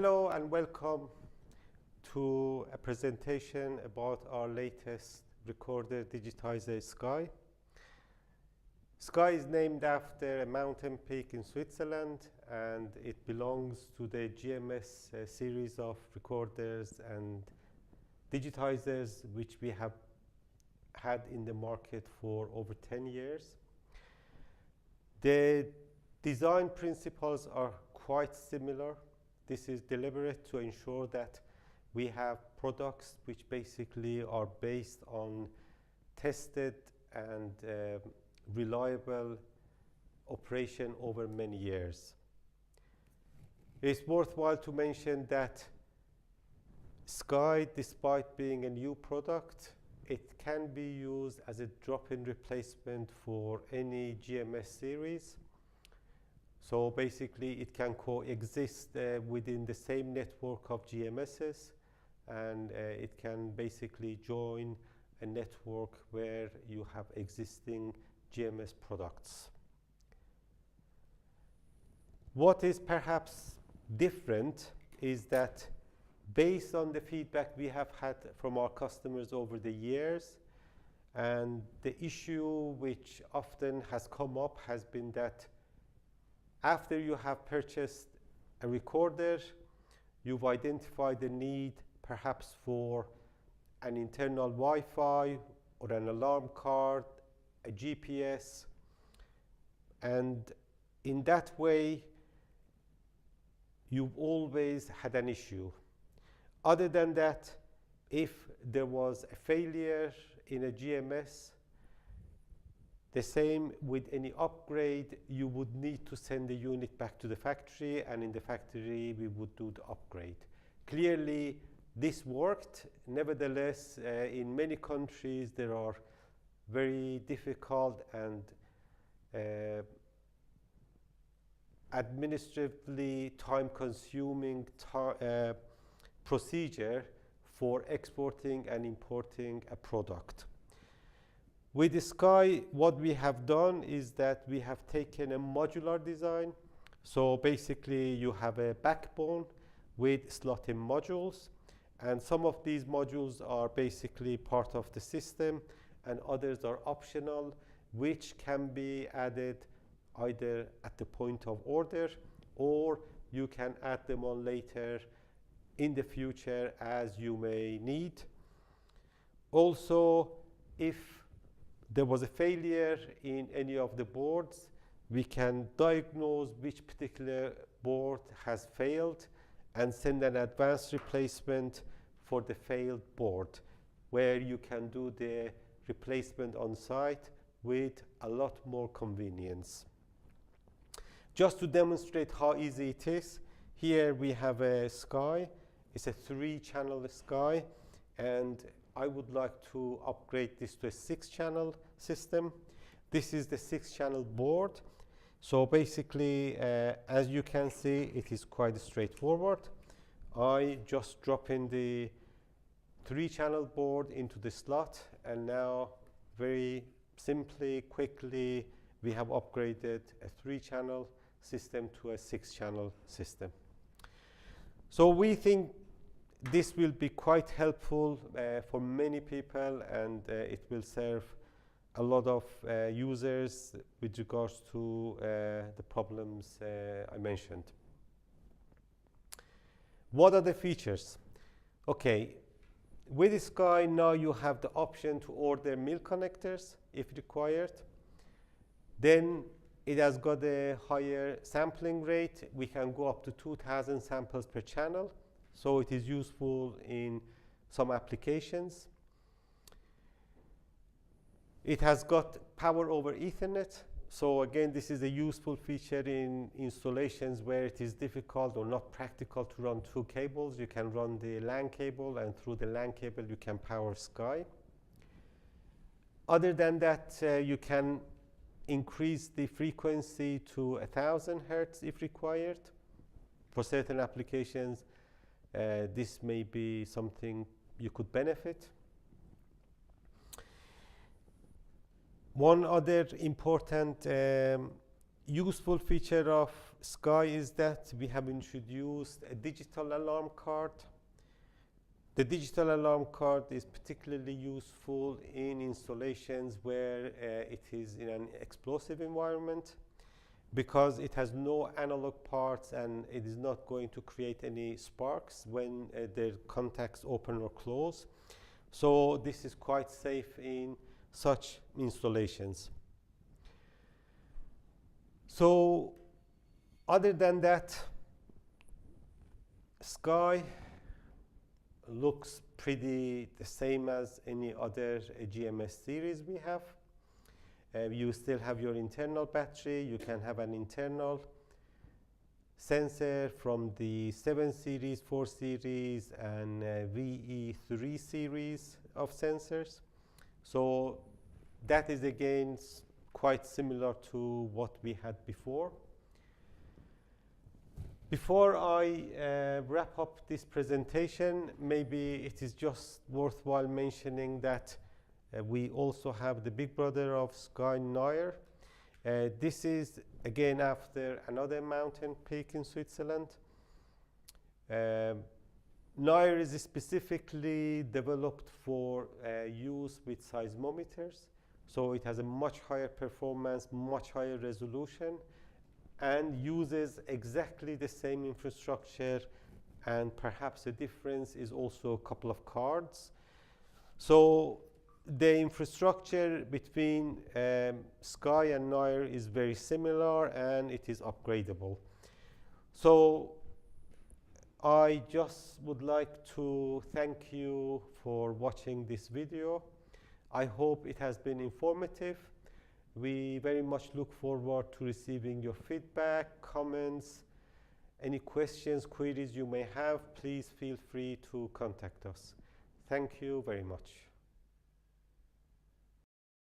Hello and welcome to a presentation about our latest recorder digitizer, scai. Scai is named after a mountain peak in Switzerland, and it belongs to the GMS series of recorders and digitizers which we have had in the market for over 10 years. The design principles are quite similar. This is deliberate to ensure that we have products which basically are based on tested and reliable operation over many years. It's worthwhile to mention that scai, despite being a new product, it can be used as a drop-in replacement for any GMS series. So basically, it can coexist within the same network of GMSs, and it can basically join a network where you have existing GMS products. What is perhaps different is that based on the feedback we have had from our customers over the years, and the issue which often has come up has been that after you have purchased a recorder, you've identified the need perhaps for an internal Wi-Fi or an alarm card, a GPS, and in that way, you've always had an issue. Other than that, if there was a failure in a GMS, the same with any upgrade, you would need to send the unit back to the factory, and in the factory we would do the upgrade. Clearly, this worked. Nevertheless, in many countries there are very difficult and administratively time-consuming procedure for exporting and importing a product. With the scai, what we have done is that we have taken a modular design. So basically, you have a backbone with slot-in modules, and some of these modules are basically part of the system, and others are optional, which can be added either at the point of order, or you can add them on later in the future as you may need. Also, if there was a failure in any of the boards, we can diagnose which particular board has failed and send an advanced replacement for the failed board, where you can do the replacement on site with a lot more convenience. Just to demonstrate how easy it is, here we have a scai. It's a 3-channel scai, and I would like to upgrade this to a 6-channel system. This is the 6-channel board. So basically, as you can see, it is quite straightforward. I just drop in the 3-channel board into the slot, and now very simply, quickly, we have upgraded a 3-channel system to a 6-channel system. So we think this will be quite helpful for many people, and it will serve a lot of users with regards to the problems I mentioned. What are the features? Okay, with scai now you have the option to order mill connectors if required. Then it has got a higher sampling rate. We can go up to 2,000 samples per channel. So it is useful in some applications. It has got power over Ethernet. So again, this is a useful feature in installations where it is difficult or not practical to run 2 cables. You can run the LAN cable, and through the LAN cable you can power scai. Other than that, you can increase the frequency to 1,000 Hertz if required. For certain applications, this may be something you could benefit. One other important useful feature of scai is that we have introduced a digital alarm card. The digital alarm card is particularly useful in installations where it is in an explosive environment, because it has no analog parts and it is not going to create any sparks when the contacts open or close. So this is quite safe in such installations. So other than that, scai looks pretty the same as any other GMS series we have. You still have your internal battery. You can have an internal sensor from the 7 series, 4 series, and VE3 series of sensors. So that is again quite similar to what we had before. Before I wrap up this presentation, maybe it is just worthwhile mentioning that we also have the big brother of scai, Nair. This is again after another mountain peak in Switzerland. Nair is specifically developed for use with seismometers. So it has a much higher performance, much higher resolution, and uses exactly the same infrastructure, and perhaps the difference is also a couple of cards. So the infrastructure between scai and Nair is very similar, and it is upgradable. So I just would like to thank you for watching this video. I hope it has been informative. We very much look forward to receiving your feedback, comments, any questions, queries you may have. Please feel free to contact us. Thank you very much.